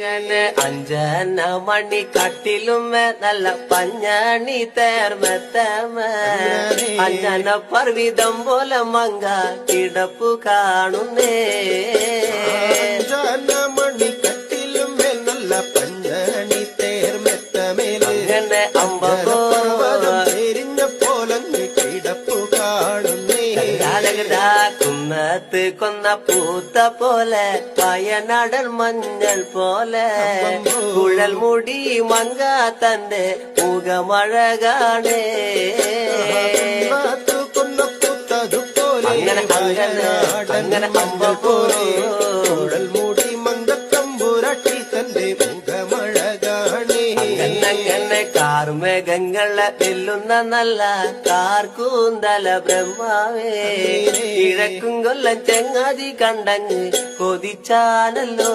അങ്ങനെ അഞ്ചന മണി കട്ടിലുമേ നല്ല പഞ്ഞണി തേർമെത്തമേ അഞ്ചന പർവിതം പോലെ മങ്ക കിടപ്പു കാണുന്നേ മണി കട്ടിലുമേൽ നല്ല പഞ്ഞണി തേർമെത്തമേൽ അങ്ങനെ എരിഞ്ഞ പോലങ്ങ് കിടപ്പു കാണുന്നേ കുന്നത്ത് കൊന്ന പൂത്ത പോലെ വയനാടൻ മഞ്ഞൾ പോലെ കുഴൽ മുടി മങ്ക തന്റെ മുഖമഴകാണേ കൊന്ന പൂത്തതുപോലെ അങ്ങനെ അങ്ങനെ അമ്പ പോലെ കുഴൽ മുടി മങ്കത്തമ്പുരട്ടി തന്റെ മുഖമഴകാണേ അങ്ങനെ കാർമേഘങ്ങളെ വെല്ലുന്ന നല്ല കാർക്കൂന്തല ബ്രഹ്മാവേ കിഴക്കും കൊല്ലം ചെങ്ങാതി കണ്ടങ്ങ് കൊതിച്ചാനല്ലോ